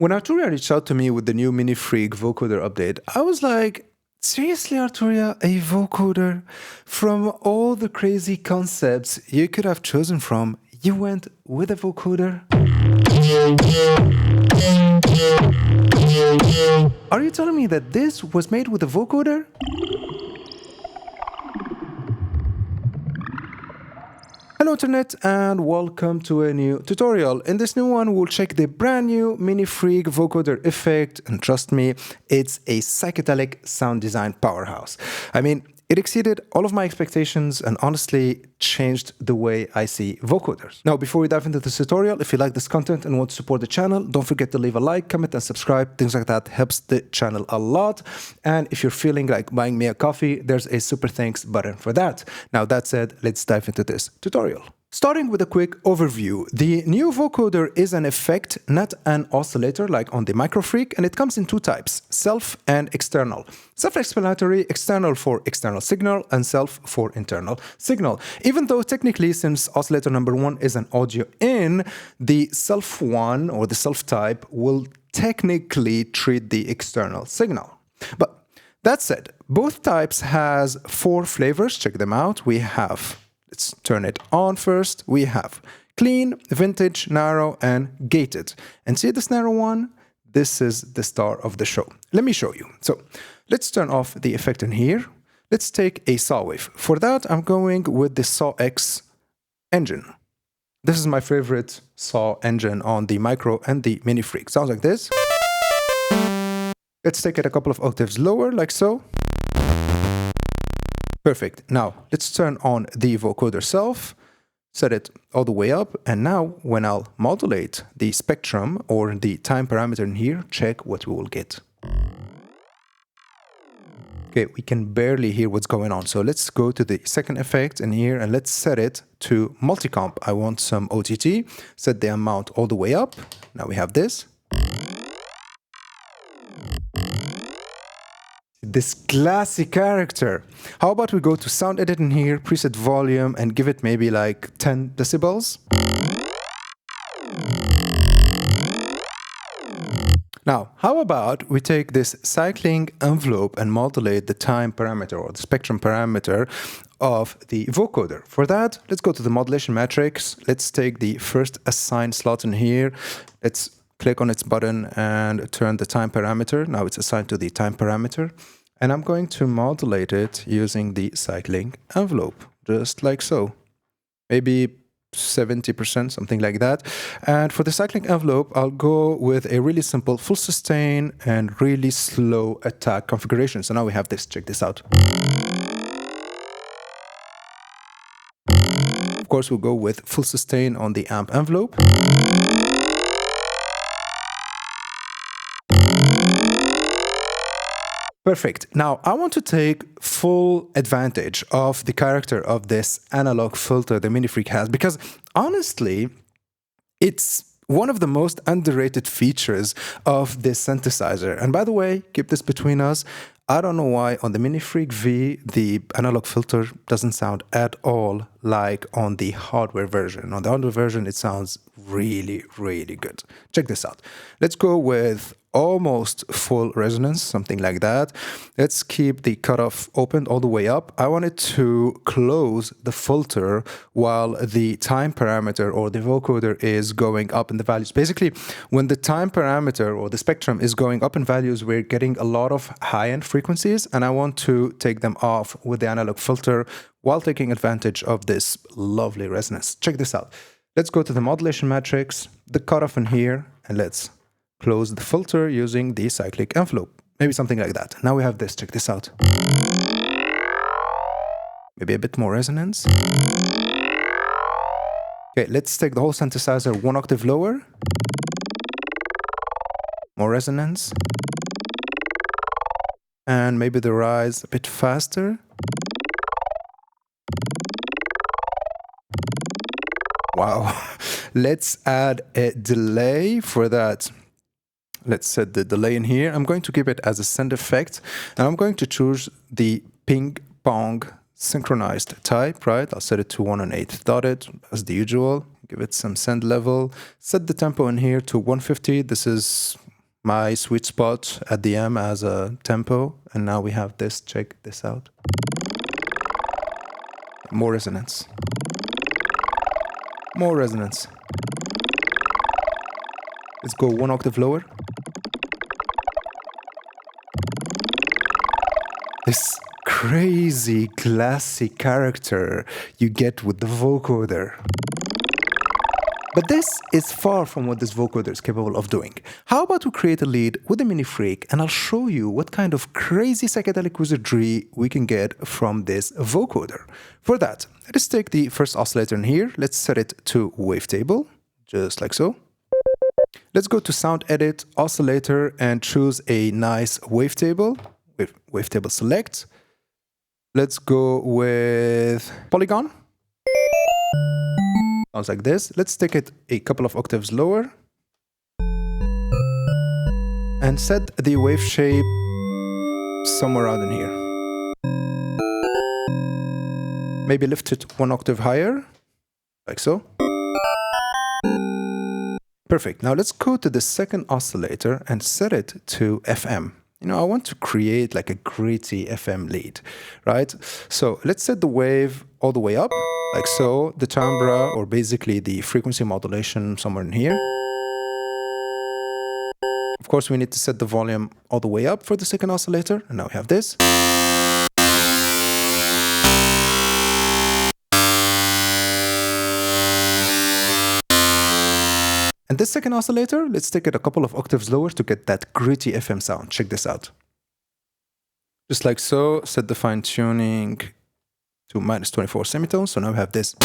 When Arturia reached out to me with the new MiniFreak Vocoder update, I was like, seriously, Arturia, a vocoder? From all the crazy concepts you could have chosen from, you went with a vocoder? Are you telling me that this was made with a vocoder? Hello Internet and welcome to a new tutorial. In this new one we'll check the brand new MiniFreak Vocoder effect, and trust me, it's a psychedelic sound design powerhouse. I mean, it exceeded all of my expectations and honestly changed the way I see vocoders. Now, before we dive into this tutorial, if you like this content and want to support the channel, don't forget to leave a like, comment and subscribe. Things like that helps the channel a lot. And if you're feeling like buying me a coffee, there's a super thanks button for that. Now, that said, let's dive into this tutorial. Starting with a quick overview, the new vocoder is an effect, not an oscillator like on the MiniFreak, and it comes in two types, self and external. Self-explanatory, external for external signal, and self for internal signal. Even though technically, since oscillator number one is an audio in, the self one or the self type will technically treat the external signal. But that said, both types has four flavors. Check them out. We have, let's turn it on first. We have clean, vintage, narrow, and gated. And see this narrow one? This is the star of the show. Let me show you. So let's turn off the effect in here. Let's take a saw wave. For that, I'm going with the Saw X engine. This is my favorite saw engine on the Micro and the MiniFreak. Sounds like this. Let's take it a couple of octaves lower, like so. Perfect. Now, let's turn on the vocoder self, set it all the way up, and now when I'll modulate the spectrum or the time parameter in here, check what we will get. Okay, we can barely hear what's going on. So let's go to the second effect in here and let's set it to multicomp. I want some OTT, set the amount all the way up. Now we have this. This glassy character. How about we go to sound edit in here, preset volume, and give it maybe like 10 decibels. Now, how about we take this cycling envelope and modulate the time parameter or the spectrum parameter of the vocoder. For that, let's go to the modulation matrix. Let's take the first assigned slot in here. Let's click on its button and turn the time parameter. Now it's assigned to the time parameter. And I'm going to modulate it using the cycling envelope, just like so. Maybe 70%, something like that. And for the cycling envelope, I'll go with a really simple full sustain and really slow attack configuration. So now we have this. Check this out. Of course, we'll go with full sustain on the amp envelope. Perfect. Now, I want to take full advantage of the character of this analog filter the MiniFreak has, because honestly, it's one of the most underrated features of this synthesizer. And by the way, keep this between us, I don't know why on the MiniFreak V, the analog filter doesn't sound at all like on the hardware version. On the hardware version, it sounds really, really good. Check this out. Let's go with almost full resonance, something like that. Let's keep the cutoff open all the way up. I want it to close the filter while the time parameter or the vocoder is going up in the values. Basically, when the time parameter or the spectrum is going up in values, we're getting a lot of high-end frequencies, and I want to take them off with the analog filter while taking advantage of this lovely resonance. Check this out. Let's go to the modulation matrix, the cutoff in here, and let's close the filter using the cyclic envelope. Maybe something like that. Now we have this. Check this out. Maybe a bit more resonance. Okay, let's take the whole synthesizer one octave lower. More resonance. And maybe the rise a bit faster. Wow. Let's add a delay for that. Let's set the delay in here. I'm going to keep it as a send effect, and I'm going to choose the ping pong synchronized type, right? I'll set it to 1 1/8 dotted as the usual. Give it some send level. Set the tempo in here to 150. This is my sweet spot at the M as a tempo. And now we have this, check this out. More resonance. More resonance. Let's go one octave lower. This crazy glassy character you get with the vocoder. But this is far from what this vocoder is capable of doing. How about we create a lead with a MiniFreak and I'll show you what kind of crazy psychedelic wizardry we can get from this vocoder. For that, let's take the first oscillator in here. Let's set it to wavetable, just like so. Let's go to Sound Edit, Oscillator, and choose a nice wavetable. With wavetable select. Let's go with Polygon. Sounds like this. Let's take it a couple of octaves lower. And set the wave shape somewhere around in here. Maybe lift it one octave higher, like so. Perfect. Now let's go to the second oscillator and set it to FM. You know, I want to create like a gritty FM lead, right? So let's set the wave all the way up, like so, the timbre, or basically the frequency modulation somewhere in here. Of course, we need to set the volume all the way up for the second oscillator, and now we have this. And this second oscillator, let's take it a couple of octaves lower to get that gritty FM sound. Check this out. Just like so, set the fine tuning to -24 semitones. So now we have this.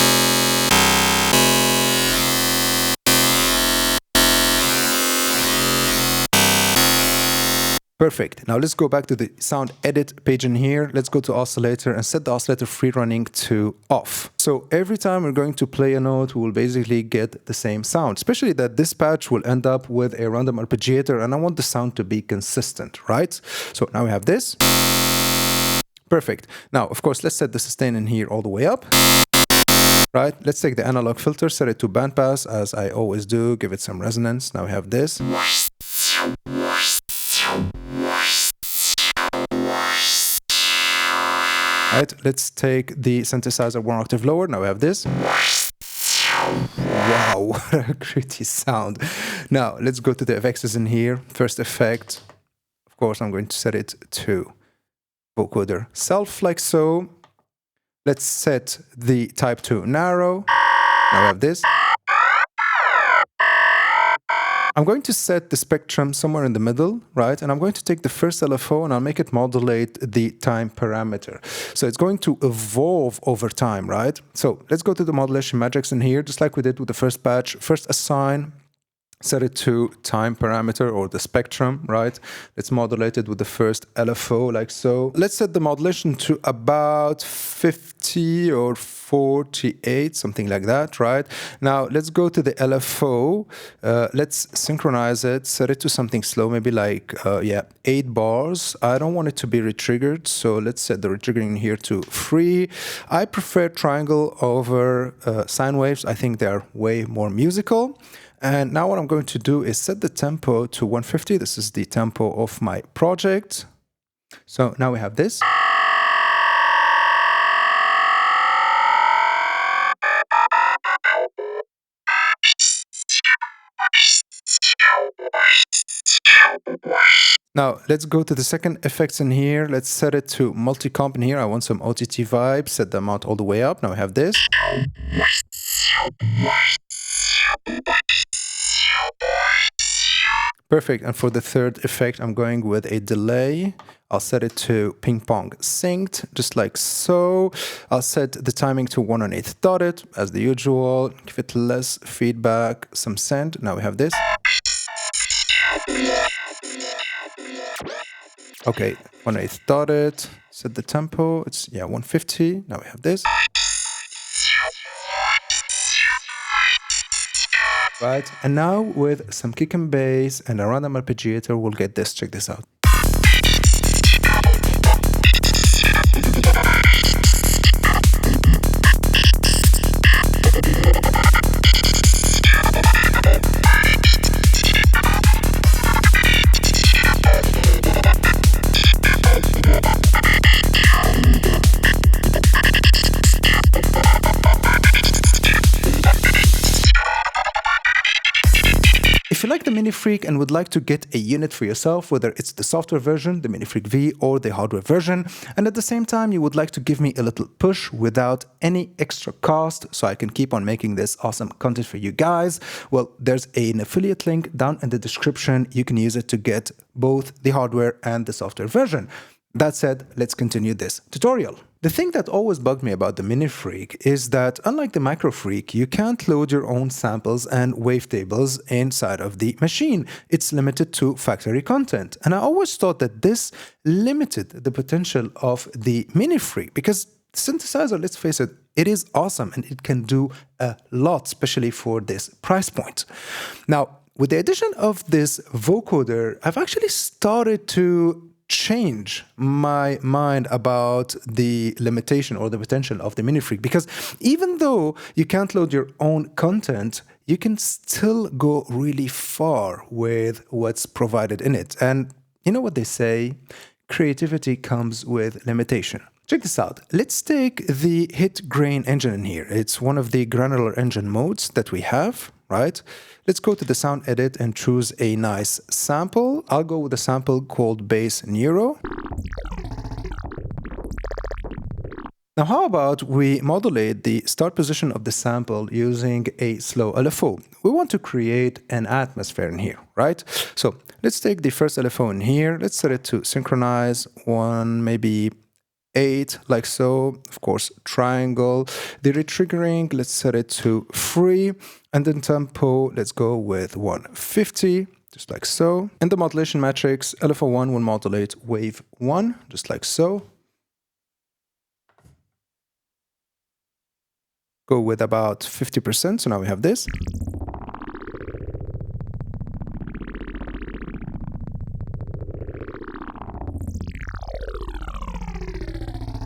Perfect. Now let's go back to the sound edit page in here. Let's go to oscillator and set the oscillator free running to off. So every time we're going to play a note, we will basically get the same sound, especially that this patch will end up with a random arpeggiator and I want the sound to be consistent, right? So now we have this. Perfect. Now, of course, let's set the sustain in here all the way up. Right, let's take the analog filter, set it to bandpass as I always do, give it some resonance. Now we have this. Right, let's take the synthesizer one octave lower. Now we have this. Wow, what a gritty sound. Now let's go to the effects in here. First effect, of course, I'm going to set it to vocoder self, like so. Let's set the type to narrow. Now we have this. I'm going to set the spectrum somewhere in the middle, right? And I'm going to take the first LFO and I'll make it modulate the time parameter. So it's going to evolve over time, right? So let's go to the modulation matrix in here, just like we did with the first batch. First assign, set it to time parameter or the spectrum, right? Let's modulate it with the first LFO, like so. Let's set the modulation to about 50 or 48, something like that, right? Now let's go to the LFO. Let's synchronize it, set it to something slow, maybe like 8 bars. I don't want it to be retriggered, so let's set the retriggering here to free. I prefer triangle over sine waves. I think they are way more musical. And now what I'm going to do is set the tempo to 150. This is the tempo of my project. So now we have this. Now let's go to the second effects in here. Let's set it to multi-comp in here. I want some OTT vibes. Set the amount all the way up. Now we have this. Perfect. And for the third effect, I'm going with a delay. I'll set it to ping pong synced, just like so. I'll set the timing to 1/8 dotted, as the usual. Give it less feedback, some send. Now we have this. Okay, 1/8 dotted. Set the tempo. It's 150. Now we have this. Right, and now with some kick and bass and a random arpeggiator, we'll get this. Check this out. the MiniFreak and would like to get a unit for yourself, whether it's the software version, the MiniFreak V, or the hardware version, and at the same time you would like to give me a little push without any extra cost so I can keep on making this awesome content for you guys, well, there's an affiliate link down in the description. You can use it to get both the hardware and the software version. That said, let's continue this tutorial. The thing that always bugged me about the MiniFreak is that, unlike the MicroFreak, you can't load your own samples and wavetables inside of the machine. It's limited to factory content. And I always thought that this limited the potential of the MiniFreak because synthesizer, let's face it, it is awesome and it can do a lot, especially for this price point. Now, with the addition of this vocoder, I've actually started to change my mind about the limitation or the potential of the MiniFreak, because even though you can't load your own content, you can still go really far with what's provided in it. And you know what they say? Creativity comes with limitation. Check this out. Let's take the hit grain engine in here. It's one of the granular engine modes that we have, right? Let's go to the sound edit and choose a nice sample. I'll go with a sample called Bass Neuro. Now, how about we modulate the start position of the sample using a slow LFO? We want to create an atmosphere in here, right? So let's take the first LFO in here. Let's set it to synchronize 1, maybe 8, like so. Of course, triangle. The retriggering, let's set it to free. And then tempo, let's go with 150, just like so. In the modulation matrix, LFO1 will modulate wave 1, just like so. Go with about 50%, so now we have this.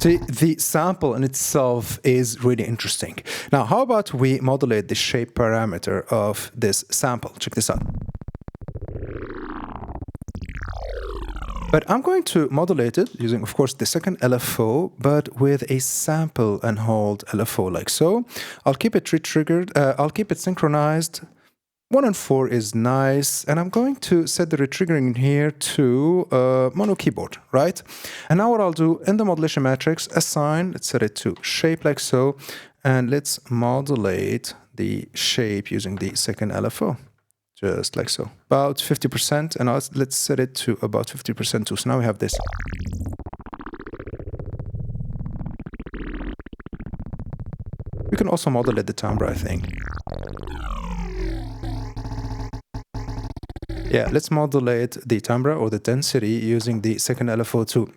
See, the sample in itself is really interesting. Now, how about we modulate the shape parameter of this sample? Check this out. But I'm going to modulate it using, of course, the second LFO, but with a sample and hold LFO like so. I'll keep it retriggered. I'll keep it synchronized. 1 and 4 is nice, and I'm going to set the retriggering here to mono keyboard, right? And now what I'll do in the modulation matrix, assign, let's set it to shape like so, and let's modulate the shape using the second LFO, just like so. About 50%, and let's set it to about 50% too, so now we have this. We can also modulate the timbre, I think. Yeah, let's modulate the timbre or the density using the second LFO2.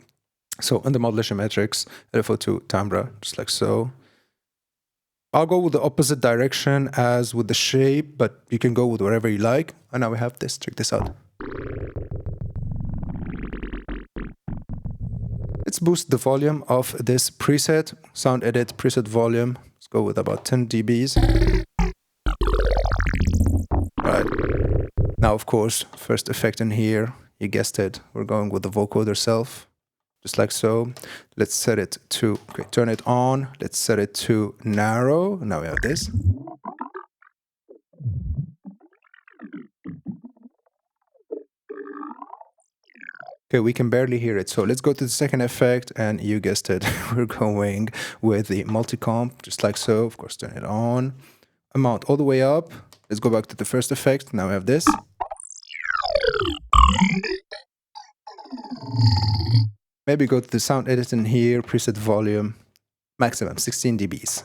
So in the modulation matrix, LFO2 timbre, just like so. I'll go with the opposite direction as with the shape, but you can go with whatever you like. And now we have this. Check this out. Let's boost the volume of this preset. Sound edit, preset volume. Let's go with about 10 dBs. Right. Now, of course, first effect in here, you guessed it, we're going with the vocoder self, just like so. Let's set it to, okay, turn it on. Let's set it to narrow. Now we have this. Okay, we can barely hear it. So let's go to the second effect, and you guessed it, we're going with the multi-comp, just like so. Of course, turn it on. Amount all the way up. Let's go back to the first effect. Now we have this. Maybe go to the sound edit in here, preset volume, maximum 16 dBs.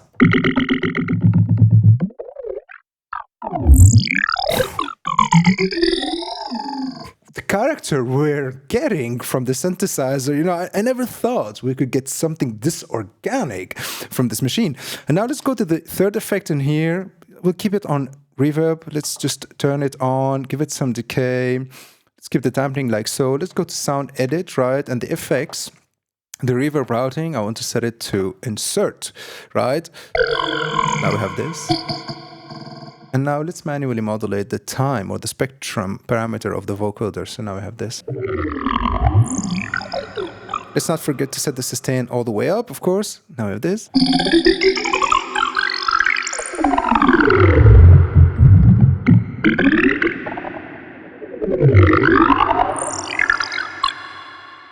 The character we're getting from the synthesizer, you know, I never thought we could get something this organic from this machine. And now let's go to the third effect in here. We'll keep it on reverb. Let's just turn it on, give it some decay. Let's keep the dampening like so. Let's go to sound edit, right? And the effects, the reverb routing, I want to set it to insert, right? Now we have this. And now let's manually modulate the time or the spectrum parameter of the vocoder. So now we have this. Let's not forget to set the sustain all the way up, of course. Now we have this.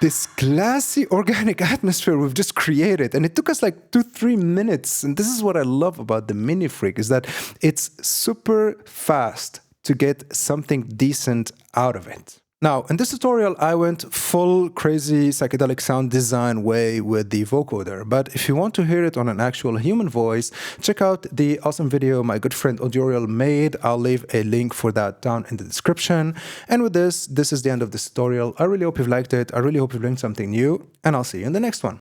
this glassy organic atmosphere we've just created, and it took us like 2-3 minutes. And this is what I love about the MiniFreak, is that it's super fast to get something decent out of it. Now, in this tutorial, I went full crazy psychedelic sound design way with the vocoder, but if you want to hear it on an actual human voice, check out the awesome video my good friend Arturia made. I'll leave a link for that down in the description. And with this is the end of this tutorial. I really hope you've liked it. I really hope you've learned something new, and I'll see you in the next one.